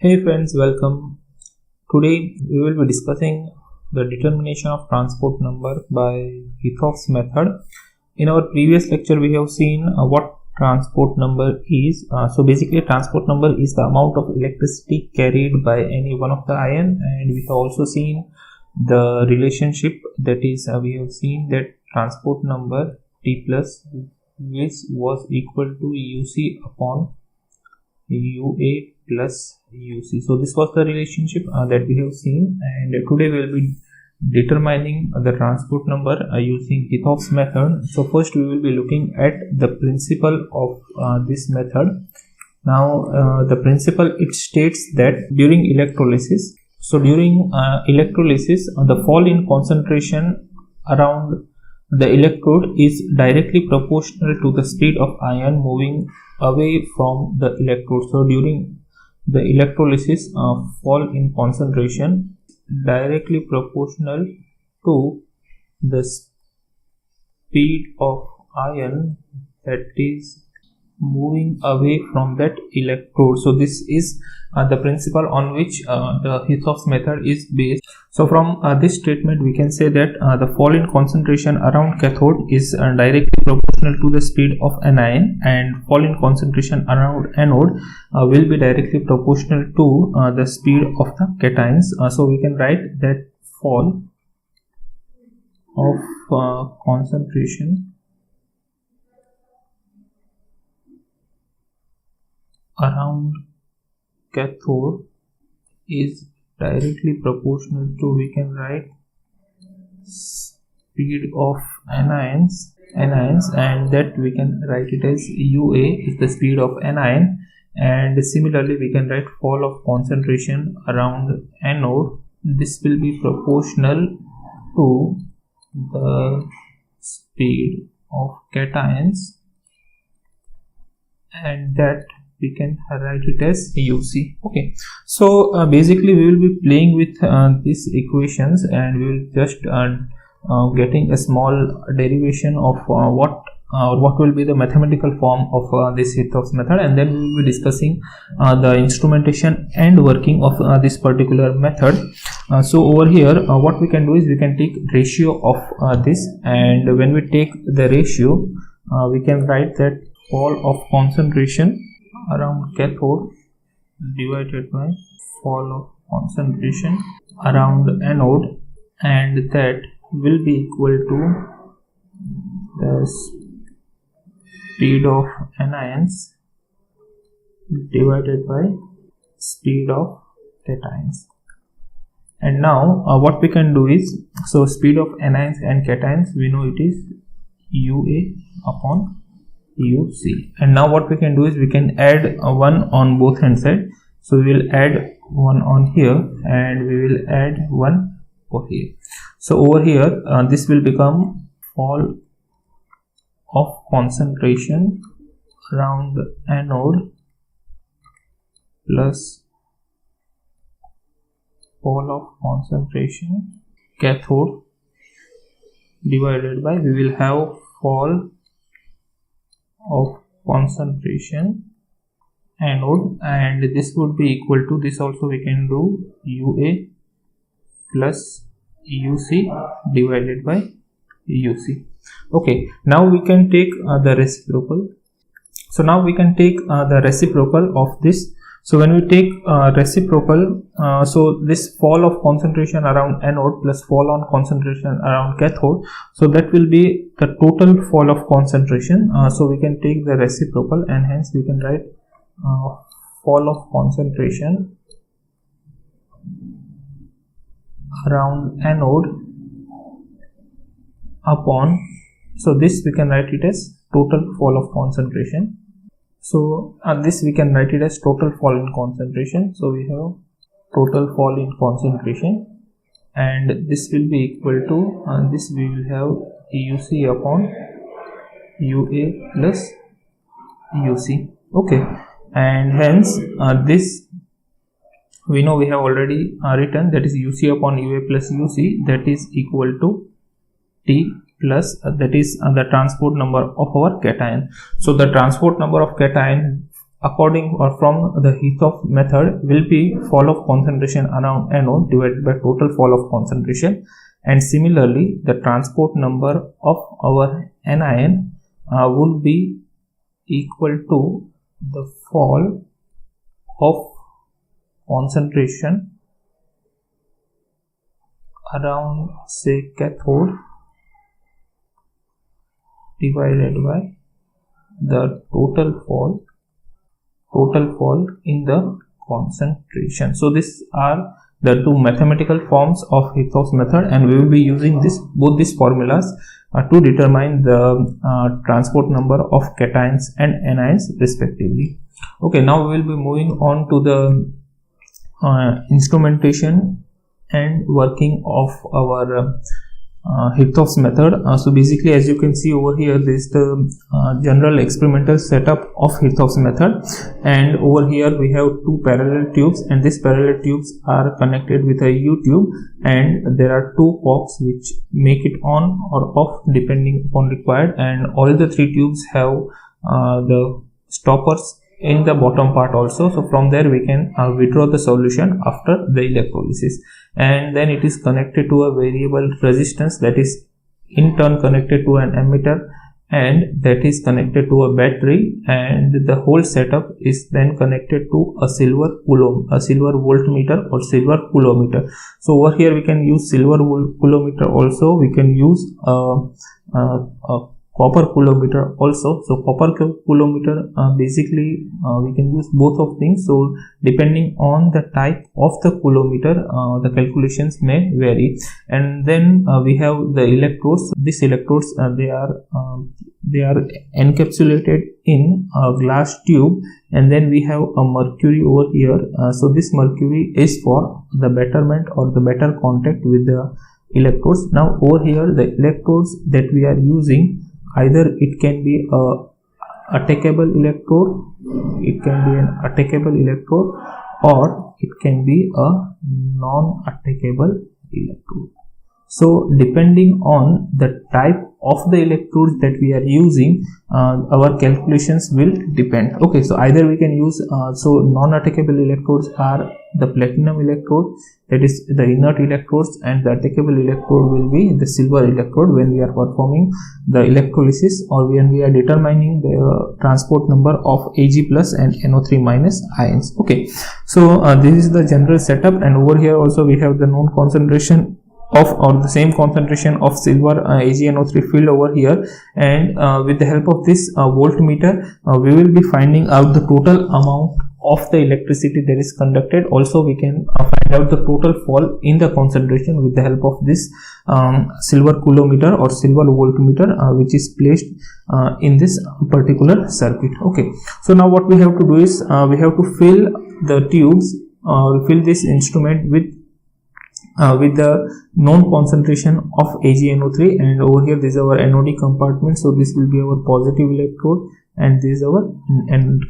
Hey friends, welcome. Today we will be discussing the determination of transport number by Hithoff's method. In our previous lecture we have seen what transport number is. So basically transport number is the amount of electricity carried by any one of the ion, and we have also seen the relationship, that is we have seen that transport number T plus which was equal to UC upon UA plus UC. So this was the relationship that we have seen, and today we will be determining the transport number using Hithoff's method. So first we will be looking at the principle of this method. Now the principle, it states that during electrolysis, the fall in concentration around the electrode is directly proportional to the speed of ion moving away from the electrode. So during the electrolysis, fall in concentration directly proportional to the speed of ion that is moving away from that electrode. So this is the principle on which the Hithoff's method is based. So from this statement we can say that the fall in concentration around cathode is directly proportional to the speed of an ion, and fall in concentration around anode will be directly proportional to the speed of the cations. So we can write that fall of concentration around cathode is directly proportional to, we can write, speed of anions, and that we can write it as UA is the speed of anion. And similarly we can write fall of concentration around anode, this will be proportional to the speed of cations, and that we can write it as UC. Okay, so basically we will be playing with these equations, and we will just getting a small derivation of what will be the mathematical form of this Hithoff's method, and then we will be discussing the instrumentation and working of this particular method. So over here what we can do is we can take ratio of this, and when we take the ratio we can write that fall of concentration around cathode divided by fall of concentration around anode, and that will be equal to the speed of anions divided by speed of cations. And now what we can do is, so speed of anions and cations, we know it is UA upon UC. And now what we can do is we can add 1 on both hand side. So we will add 1 on here, and we will add 1 over here. So over here this will become fall of concentration around anode plus fall of concentration cathode divided by, we will have fall of concentration anode, and this would be equal to, this also we can do, UA plus UC divided by UC. Okay, now we can take the reciprocal. So now we can take the reciprocal of this. So when we take reciprocal, so this fall of concentration around anode plus fall on concentration around cathode, so that will be the total fall of concentration. So we can take the reciprocal, and hence we can write fall of concentration around anode upon, so this we can write it as total fall of concentration. So this we can write it as total fall in concentration. So we have total fall in concentration, and this will be equal to, this we will have UC upon UA plus UC. Okay, and hence this we know we have already written, that is UC upon UA plus UC, that is equal to T plus that is the transport number of our cation. So the transport number of cation according or from the Hithoff method will be fall of concentration around anode divided by total fall of concentration, and similarly the transport number of our anion would be equal to the fall of concentration around, say, cathode divided by the total fall in the concentration. So these are the two mathematical forms of Hithoff's method, and we will be using both these formulas to determine the transport number of cations and anions respectively. Okay, now we will be moving on to the instrumentation and working of our Hithoff's method. So basically, as you can see over here, this is the general experimental setup of Hithoff's method, and over here we have two parallel tubes, and these parallel tubes are connected with a U tube, and there are two cocks which make it on or off depending upon required, and all the three tubes have the stoppers in the bottom part also. So from there we can withdraw the solution after the electrolysis, and then it is connected to a variable resistance that is in turn connected to an ammeter, and that is connected to a battery, and the whole setup is then connected to a silver voltmeter or silver coulometer. So over here we can use silver coulometer also, we can use a copper coulometer also. So copper coulometer, basically we can use both of things. So depending on the type of the coulometer, the calculations may vary. And then we have the electrodes. These electrodes they are encapsulated in a glass tube, and then we have a mercury over here. So this mercury is for the betterment or the better contact with the electrodes. Now over here the electrodes that we are using, either it can be a attackable electrode, or it can be a non-attackable electrode. So depending on the type of the electrodes that we are using, our calculations will depend. Okay, so either we can use so non-attackable electrodes are the platinum electrode, that is the inert electrodes, and the attackable electrode will be the silver electrode when we are performing the electrolysis or when we are determining the transport number of Ag plus and NO3 minus ions. Okay, so this is the general setup, and over here also we have the known concentration of or the same concentration of silver AgNO3 field over here, and with the help of this voltmeter we will be finding out the total amount of the electricity that is conducted. Also we can find out the total fall in the concentration with the help of this silver coulometer or silver voltmeter which is placed in this particular circuit. Okay, so now what we have to do is we have to fill the tubes, fill this instrument with the known concentration of AgNO3, and over here this is our anodic compartment, so this will be our positive electrode, and this is our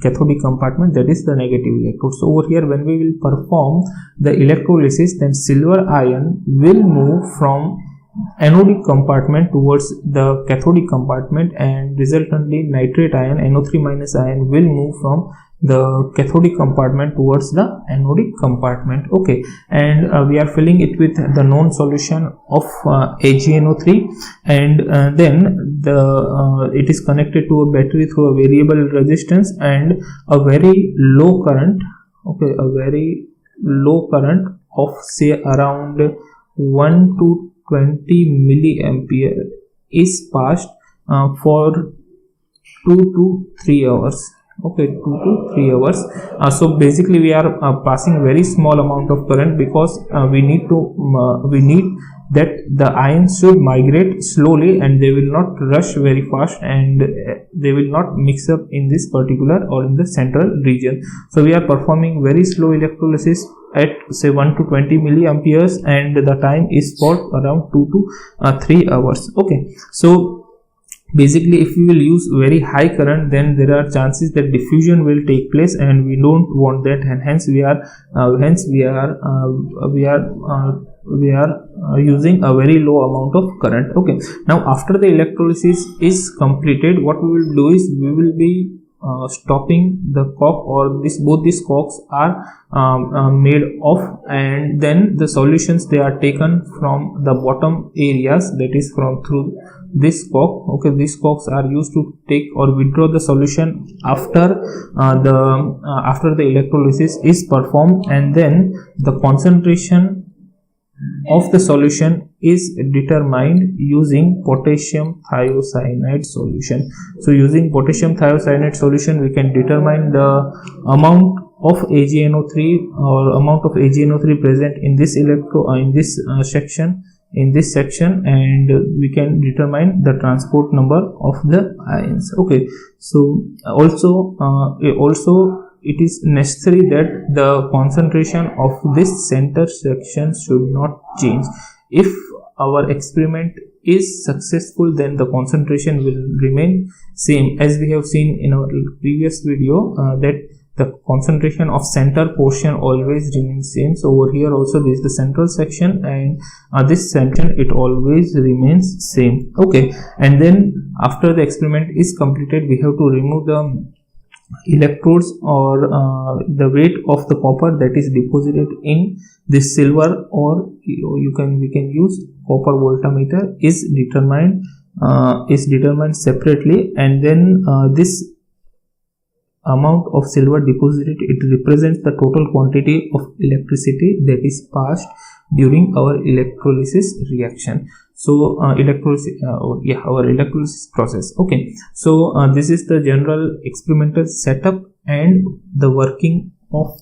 cathodic compartment, that is the negative electrode. So over here when we will perform the electrolysis, then silver ion will move from anodic compartment towards the cathodic compartment, and resultantly nitrate ion, NO3 minus ion, will move from the cathodic compartment towards the anodic compartment. Okay, and we are filling it with the known solution of AgNO3, and then it is connected to a battery through a variable resistance and a very low current. Okay, a very low current of say around 1 to 20 milliampere is passed for 2 to 3 hours. Okay, 2 to 3 hours. So basically we are passing very small amount of current because we need that the ions should migrate slowly and they will not rush very fast, and they will not mix up in this particular or in the central region. So we are performing very slow electrolysis at say 1 to 20 milliamperes, and the time is for around 2 to 3 hours. Okay, so basically if we will use very high current, then there are chances that diffusion will take place, and we don't want that, and hence we are using a very low amount of current. Okay, now after the electrolysis is completed, what we will do is we will be stopping the cork, or both these corks are made of, and then the solutions, they are taken from the bottom areas, that is from through this cork. Okay, these corks are used to take or withdraw the solution after the electrolysis is performed, and then the concentration of the solution is determined using potassium thiocyanate solution. So using potassium thiocyanate solution, we can determine the amount of AgNO3 or amount of AgNO3 present in this section, and we can determine the transport number of the ions. Okay, so also it is necessary that the concentration of this center section should not change. If our experiment is successful, then the concentration will remain same, as we have seen in our previous video, that the concentration of center portion always remains same. So over here also this is the central section, and this section, it always remains same. Okay, and then after the experiment is completed, we have to remove the electrodes or the weight of the copper that is deposited in this silver, or we can use copper voltmeter is determined separately, and then this amount of silver deposited, it represents the total quantity of electricity that is passed during our electrolysis reaction. So our electrolysis process. Okay, so this is the general experimental setup and the working of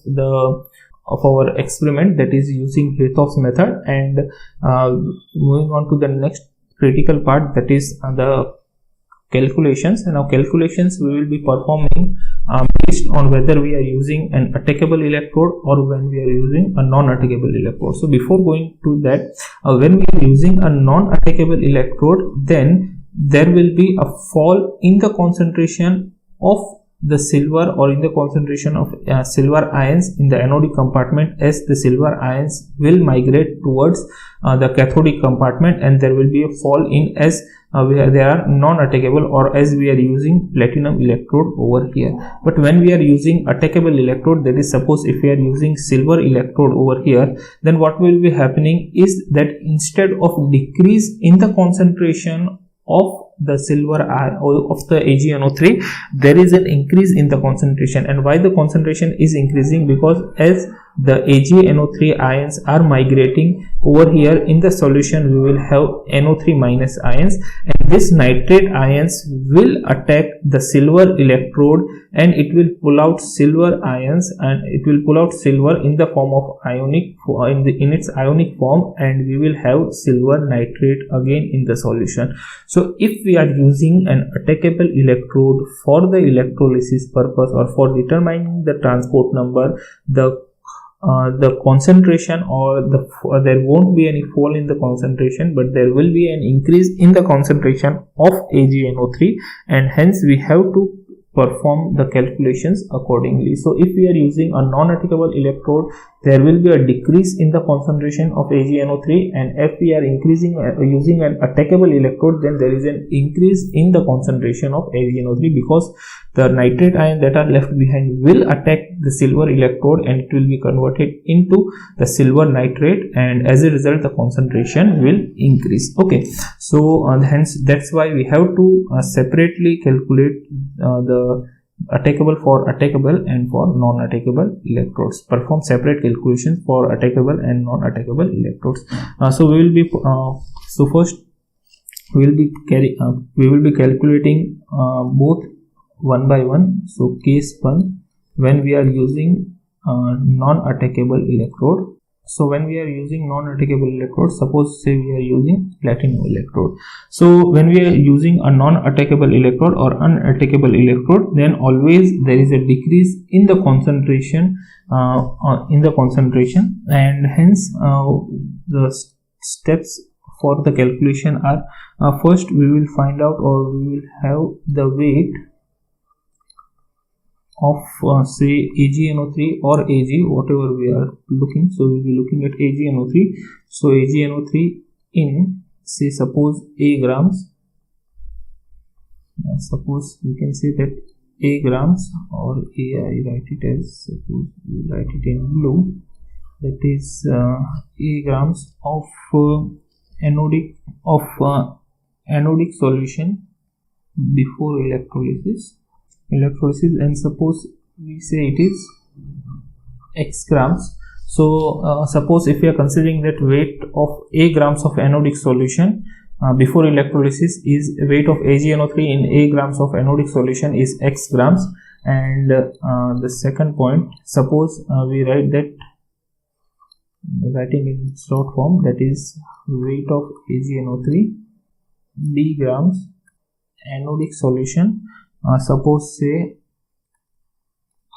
our experiment, that is using Hithoff's method. And moving on to the next critical part, that is the calculations. And now calculations we will be performing based on whether we are using an attackable electrode or when we are using a non-attackable electrode. So before going to that, when we are using a non-attackable electrode, then there will be a fall in the concentration of the silver, or in the concentration of silver ions in the anodic compartment, as the silver ions will migrate towards the cathodic compartment, and there will be a fall in as they are non-attackable, or as we are using platinum electrode over here. But when we are using attackable electrode, that is, suppose if we are using silver electrode over here, then what will be happening is that instead of decrease in the concentration of the silver of the AgNO3, there is an increase in the concentration. And why the concentration is increasing? Because as the AgNO3 ions are migrating over here in the solution, we will have NO3 minus ions, and this nitrate ions will attack the silver electrode, and it will pull out silver ions, and it will pull out silver in the form of ionic in its ionic form, and we will have silver nitrate again in the solution. So if we are using an attackable electrode for the electrolysis purpose, or for determining the transport number, the concentration there won't be any fall in the concentration, but there will be an increase in the concentration of AgNO3, and hence we have to perform the calculations accordingly. So if we are using a non-attackable electrode, there will be a decrease in the concentration of AgNO3, and if we are using an attackable electrode, then there is an increase in the concentration of AgNO3, because the nitrate ion that are left behind will attack the silver electrode, and it will be converted into the silver nitrate, and as a result the concentration will increase. Okay, so hence that's why we have to separately calculate the attackable for attackable and for non-attackable electrodes. Perform separate calculations for attackable and non-attackable electrodes. So we will be first we will be calculating both one by one. So case 1, when we are using non-attackable electrode. So when we are using non-attackable electrode, suppose say we are using platinum electrode. So when we are using a non-attackable electrode or unattackable electrode, then always there is a decrease in the concentration and hence the steps for the calculation are, first we will find out, or we will have the weight of say AgNO3 or Ag, whatever we are looking. So we will be looking at AgNO3. So AgNO3 in, say, suppose A grams. Suppose we can say that A grams, or A, I write it as, suppose we write it in blue, that is A grams of anodic solution before electrolysis, and suppose we say it is X grams. So suppose if we are considering that weight of A grams of anodic solution before electrolysis is weight of AgNO3 in A grams of anodic solution is X grams, and the second point, suppose we write that, writing in short form, that is weight of AgNO3 D grams anodic solution, suppose say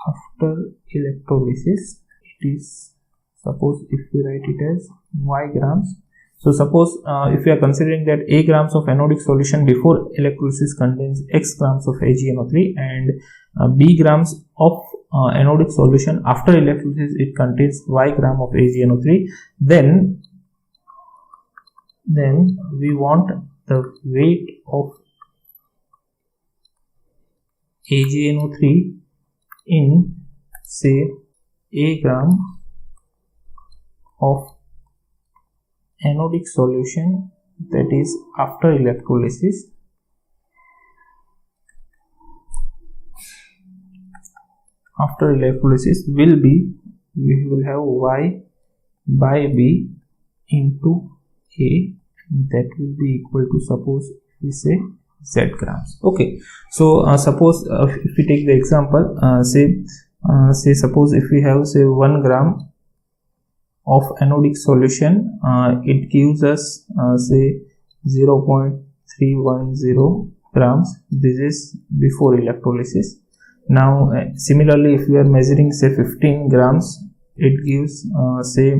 after electrolysis, it is, suppose if we write it as Y grams. So suppose if we are considering that A grams of anodic solution before electrolysis contains X grams of AgNO3, and B grams of anodic solution after electrolysis it contains Y gram of AgNO3, then we want the weight of AgNO3 in, say, A gram of anodic solution, that is after electrolysis, will be, we will have Y by B into A, that will be equal to, suppose we say Z grams. Okay, so suppose if we take the example, say suppose if we have say 1 gram of anodic solution, it gives us say 0.310 grams. This is before electrolysis. Now similarly, if we are measuring say 15 grams, it gives say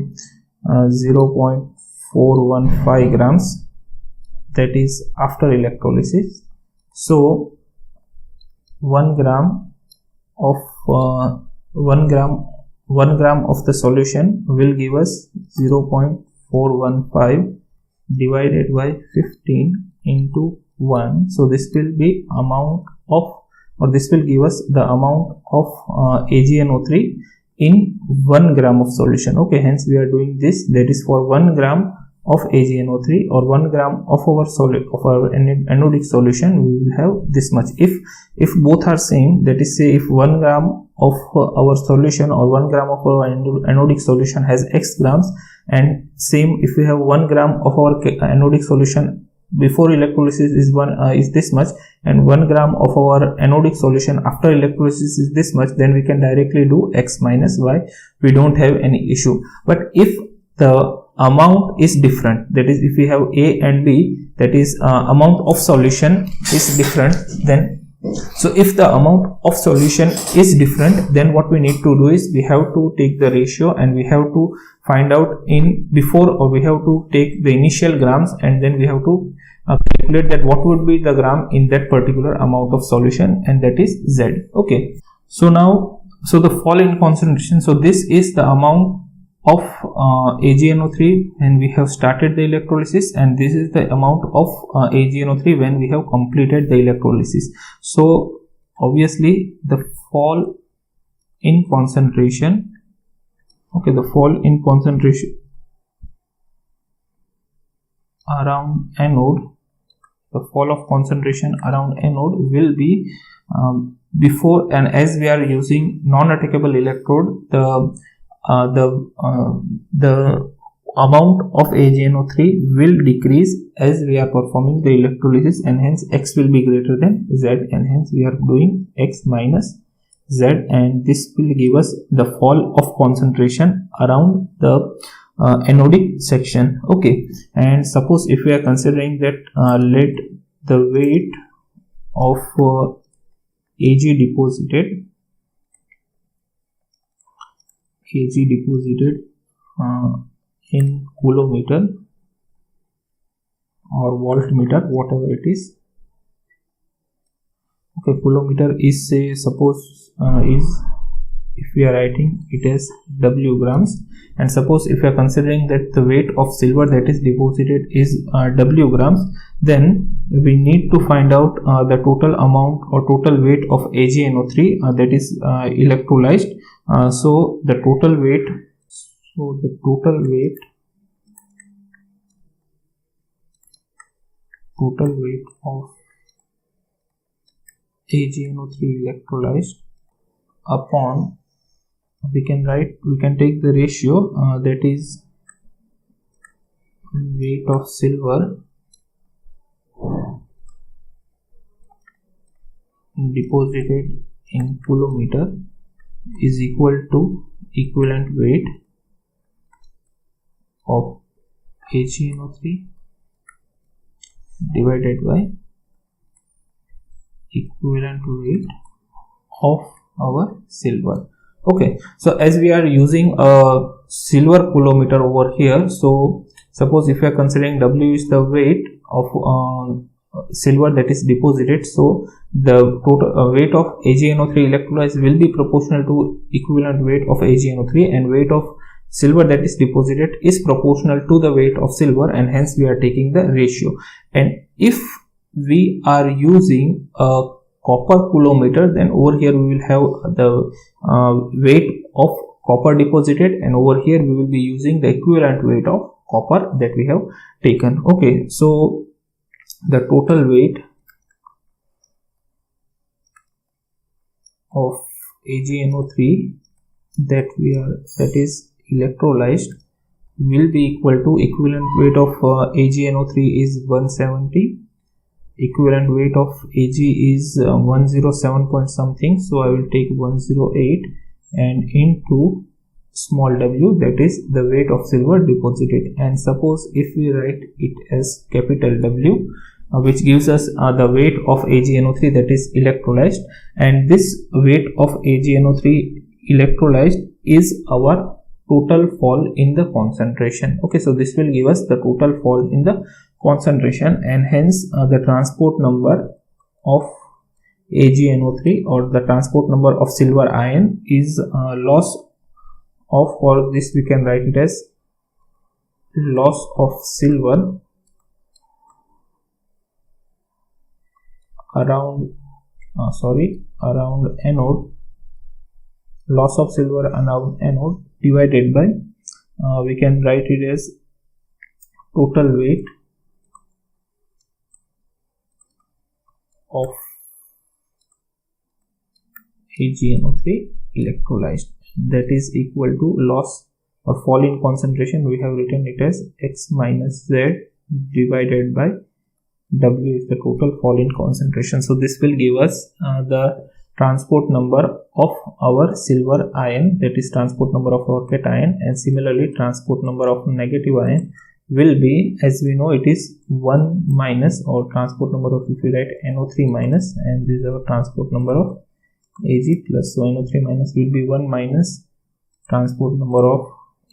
0.415 grams, that is after electrolysis. So 1 gram of 1 gram of the solution will give us 0.415 divided by 15 into 1. So this will be amount of, or this will give us the amount of AgNO3 in 1 gram of solution. Okay, hence we are doing this, that is for 1 gram of AgNO3 or 1 gram of our anodic solution, we will have this much. If both are same, that is say if 1 gram of our solution or 1 gram of our anodic solution has X grams, and same if we have 1 gram of our anodic solution before electrolysis is this much, and 1 gram of our anodic solution after electrolysis is this much, then we can directly do X minus Y. We don't have any issue. But if the amount is different, that is if we have A and B, that is amount of solution is different, then so if the amount of solution is different, then what we need to do is we have to take the ratio and we have to find out in before, or we have to take the initial grams and then we have to calculate that what would be the gram in that particular amount of solution, and that is Z. Okay, so now the fall in concentration, so this is the amount of AgNO3 when we have started the electrolysis, and this is the amount of AgNO3 when we have completed the electrolysis. So obviously the fall in concentration, okay, the fall in concentration around anode, the fall of concentration around anode will be before, and as we are using non-attackable electrode, the amount of AgNO3 will decrease as we are performing the electrolysis, and hence X will be greater than Z, and hence we are doing X minus Z, and this will give us the fall of concentration around the anodic section. Okay, and suppose if we are considering that let the weight of Ag deposited in coulometer or voltmeter, whatever it is. Okay, coulometer is say suppose is if we are writing it as W grams, and suppose if we are considering that the weight of silver that is deposited is W grams, then we need to find out the total amount or total weight of AgNO3 that is electrolyzed. So the total weight of AgNO3 electrolyzed upon, we can take the ratio that is weight of silver deposited in coulometer is equal to equivalent weight of AgNO3 divided by equivalent weight of our silver. Okay, so as we are using a silver coulometer over here, so suppose if we are considering W is the weight of silver that is deposited, so the total weight of AgNO3 electrolyzed will be proportional to equivalent weight of AgNO3, and weight of silver that is deposited is proportional to the weight of silver, and hence we are taking the ratio. And if we are using a copper coulometer, then over here we will have the weight of copper deposited, and over here we will be using the equivalent weight of copper that we have taken. Okay, so the total weight of AgNO3 that is electrolyzed will be equal to equivalent weight of AgNO3 is 170, equivalent weight of Ag is 107 point something, so I will take 108 and into small w, that is the weight of silver deposited. And suppose if we write it as capital W, which gives us the weight of AgNO3 that is electrolyzed, and this weight of AgNO3 electrolyzed is our total fall in the concentration. Okay, so this will give us the total fall in the concentration, and hence the transport number of AgNO3 or the transport number of silver ion is loss of, or this we can write it as loss of silver around anode, loss of silver around anode divided by we can write it as total weight of AgNO3 electrolyzed, that is equal to loss or fall in concentration. We have written it as X minus Z divided by W is the total fall in concentration. So this will give us the transport number of our silver ion, that is transport number of our cation, and similarly transport number of negative ion will be, as we know, it is 1 minus, or transport number of, if we write NO3 minus, and this is our transport number of Ag plus, so NO3 minus will be 1 minus transport number of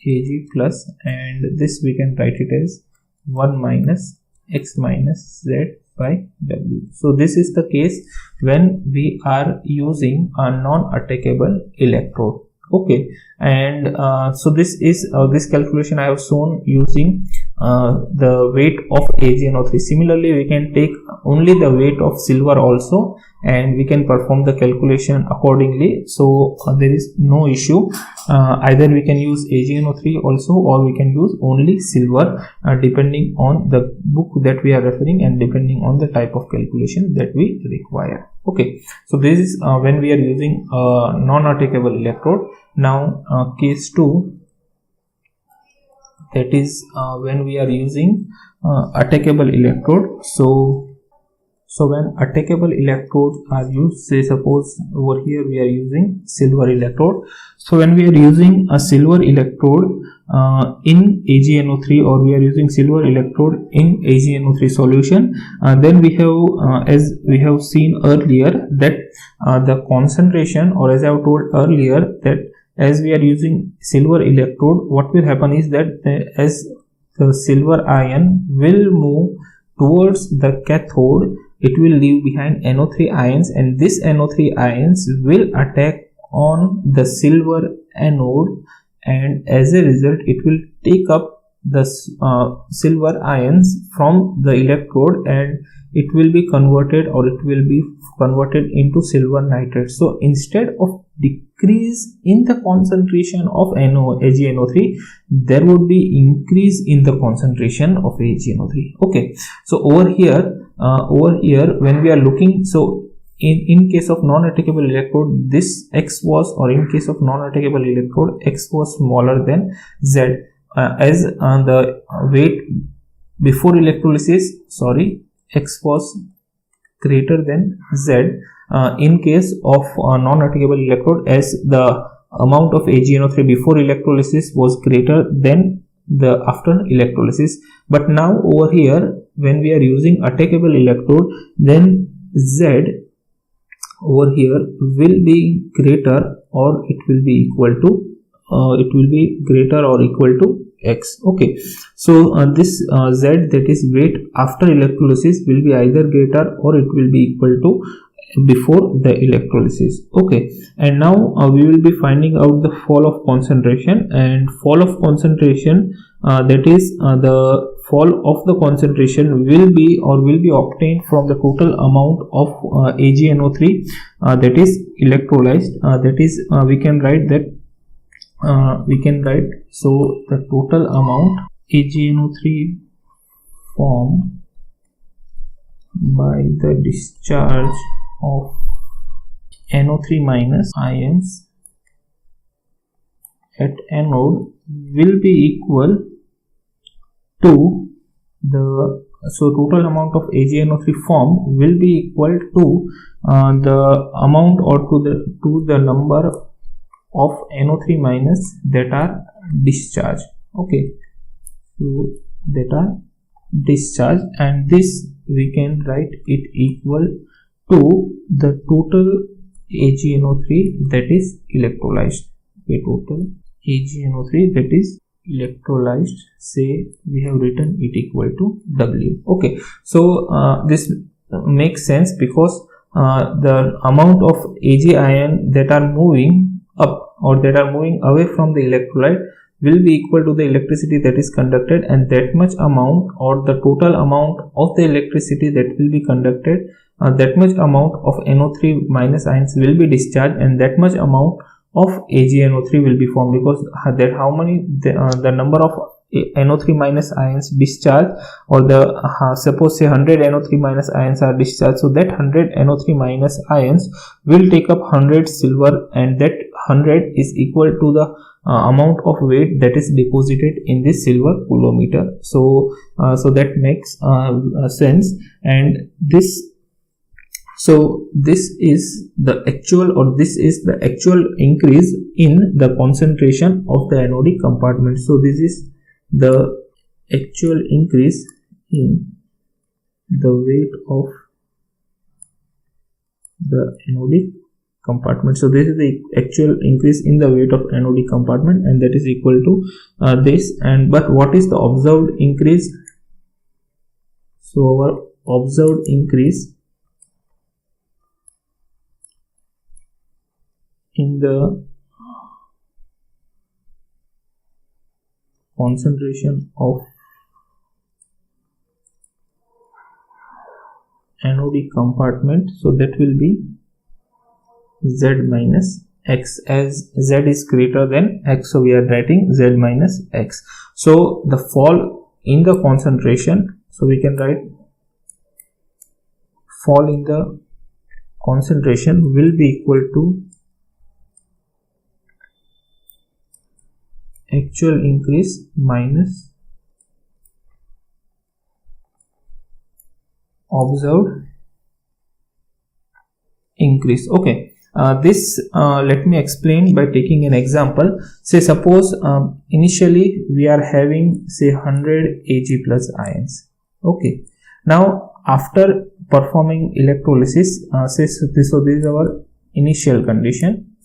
Ag plus, and this we can write it as 1 minus X minus Z by W. So this is the case when we are using a non-attackable electrode. Okay, and so this is this calculation I have shown using the weight of AgNO3. Similarly, we can take only the weight of silver also, and we can perform the calculation accordingly. So there is no issue. Either we can use AgNO3 also, or we can use only silver, depending on the book that we are referring and depending on the type of calculation that we require. Okay, so this is when we are using a non-attackable electrode. Now case 2, that is when we are using attackable electrode. So when attackable electrodes are used, say suppose over here we are using silver electrode. So when we are using a silver electrode in AgNO3, or we are using silver electrode in AgNO3 solution, then we have as we have seen earlier that the concentration, or as I have told earlier, that as we are using silver electrode, what will happen is that as the silver ion will move towards the cathode, it will leave behind NO3 ions, and this NO3 ions will attack on the silver anode, and as a result it will take up the silver ions from the electrode, and it will be converted into silver nitrate. So instead of decrease in the concentration of AgNO3, there would be increase in the concentration of AgNO3. Okay, so over here when we are looking, so in case of non-attackable electrode, this X was, or in case of non-attackable electrode, X was smaller than Z, as the weight before electrolysis, X was greater than Z. In case of non-attackable electrode, as the amount of AgNO3 before electrolysis was greater than the after electrolysis. But now over here, when we are using attackable electrode, then Z over here will be greater, or it will be equal to X. Okay, so this Z, that is weight after electrolysis, will be either greater or it will be equal to before the electrolysis. Okay, and now we will be finding out the fall of concentration, and fall of concentration, that is the fall of the concentration will be obtained from the total amount of AgNO3 that is electrolyzed. That is we can write so the total amount AgNO3 formed by the discharge of NO3 minus ions at anode will be equal to the, so total amount of AgNO3 formed will be equal to the amount, or to the number of NO3 minus that are discharged. Okay, so that are discharged, and this we can write it equal to the total AgNO3 that is electrolyzed. Okay, total AgNO3 that is electrolyzed, say we have written it equal to W. Okay, so this makes sense, because the amount of Ag ion that are moving up or that are moving away from the electrolyte will be equal to the electricity that is conducted, and that much amount, or the total amount of the electricity that will be conducted, that much amount of NO3 minus ions will be discharged, and that much amount of AgNO3 will be formed, because that how many the number of NO3 minus ions discharged, or the suppose say 100 NO3 minus ions are discharged, so that 100 NO3 minus ions will take up 100 silver, and that 100 is equal to the amount of weight that is deposited in this silver coulometer. So that makes sense, and this, so this is the actual, or this is the actual increase in the concentration of the anodic compartment. So this is the actual increase in the weight of the anodic compartment. So this is the actual increase in the weight of anodic compartment, and that is equal to this. And but what is the observed increase? So our observed increase in the concentration of anodic compartment, so that will be Z minus X, as Z is greater than X, so we are writing Z minus X. So the fall in the concentration, so we can write fall in the concentration will be equal to actual increase minus observed increase. Okay, this let me explain by taking an example. Say suppose initially we are having say 100 Ag plus ions. Okay, now after performing electrolysis, so this is our initial condition.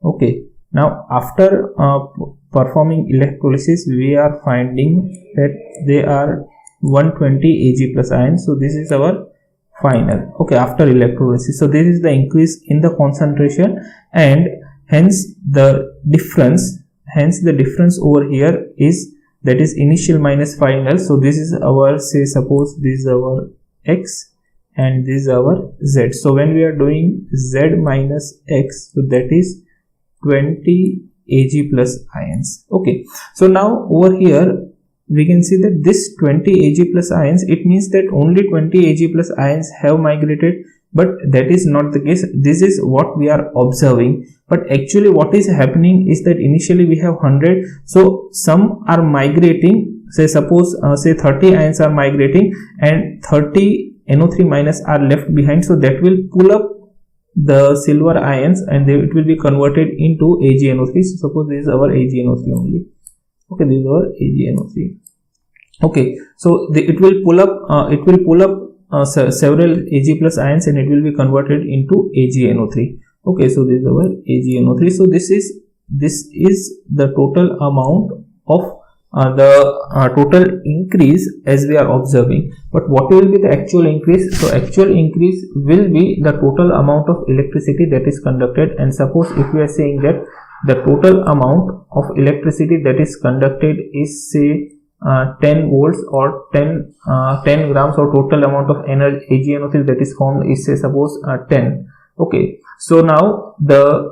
Okay, now after performing electrolysis, we are finding that they are 120 Ag plus ions. So this is our final. Okay, after electrolysis, so this is the increase in the concentration, and hence the difference over here is, that is initial minus final. So this is our, say suppose this is our x and this is our z. So when we are doing z minus x, so that is 20 Ag plus ions. Okay, so now over here we can see that this 20 Ag plus ions, it means that only 20 Ag plus ions have migrated, but that is not the case. This is what we are observing, but actually what is happening is that initially we have 100, so some are migrating, say suppose say 30 ions are migrating and 30 NO3 minus are left behind, so that will pull up the silver ions and it will be converted into AgNO3. So suppose this is our AgNO3 only. Okay, this is our AgNO3. Okay, so it will pull up several Ag plus ions and it will be converted into AgNO3. Okay, so this is our AgNO3. So this is the total amount of the total increase as we are observing. But what will be the actual increase? So actual increase will be the total amount of electricity that is conducted, and suppose if we are saying that the total amount of electricity that is conducted is say 10 volts or 10 grams, or total amount of energy AgNO3 that is formed is say suppose 10. Okay, so now the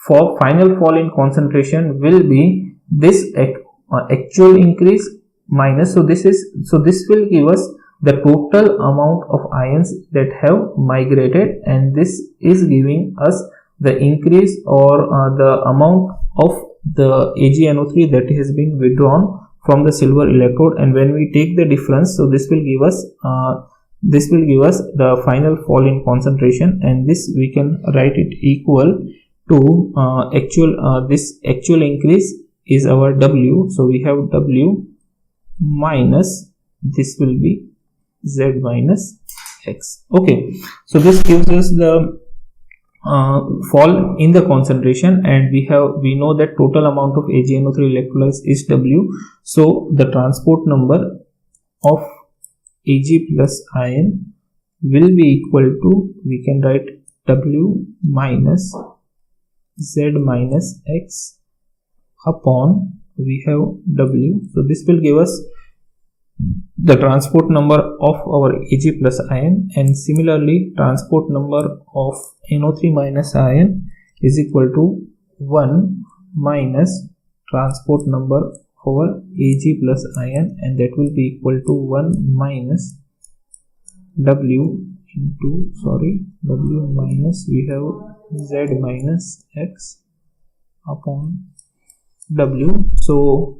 final fall in concentration will be this actual increase minus, so this will give us the total amount of ions that have migrated, and this is giving us the increase or the amount of the AgNO3 that has been withdrawn from the silver electrode. And when we take the difference, so this will give us the final fall in concentration, and this we can write it equal to this actual increase is our W. So we have W minus, this will be Z minus X. Okay, so this gives us the fall in the concentration, and we know that total amount of AgNO3 electrolytes is W. So the transport number of Ag plus ion will be equal to, we can write W minus Z minus X upon, we have W. So this will give us the transport number of our Ag plus ion, and similarly transport number of NO3 minus ion is equal to 1 minus transport number of our Ag plus ion, and that will be equal to 1 minus W into, W minus, we have Z minus X upon W. So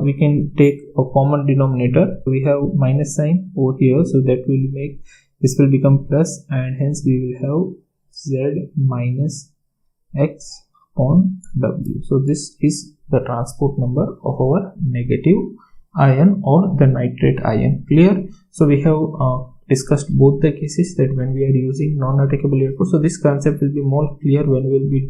we can take a common denominator. We have minus sign over here, so that will make this will become plus, and hence we will have Z minus X upon W. So this is the transport number of our negative ion or the nitrate ion. Clear? So we have discussed both the cases, that when we are using non-attackable electrode. So this concept will be more clear when we will be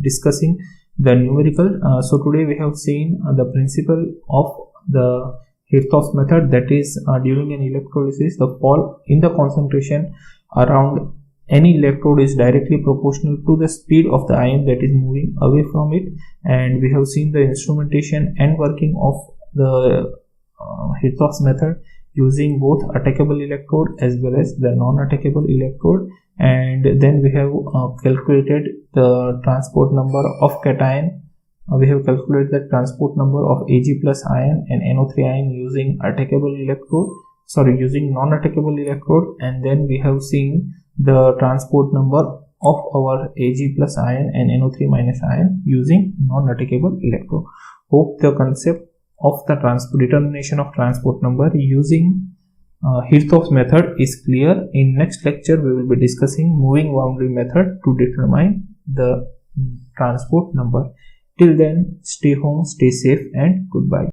discussing the numerical. So today we have seen the principle of the Hirschhof's method, that is during an electrolysis the fall in the concentration around any electrode is directly proportional to the speed of the ion that is moving away from it. And we have seen the instrumentation and working of the Hirschhof's method using both attackable electrode as well as the non-attackable electrode, and then we have calculated the transport number of cation. We have calculated the transport number of Ag plus ion and NO3 ion using using non-attackable electrode, and then we have seen the transport number of our Ag plus ion and NO3 minus ion using non-attackable electrode. Hope the concept of the determination of transport number using Hirschhof's method is clear. In next lecture we will be discussing moving boundary method to determine the transport number. Till then, stay home, stay safe, and goodbye.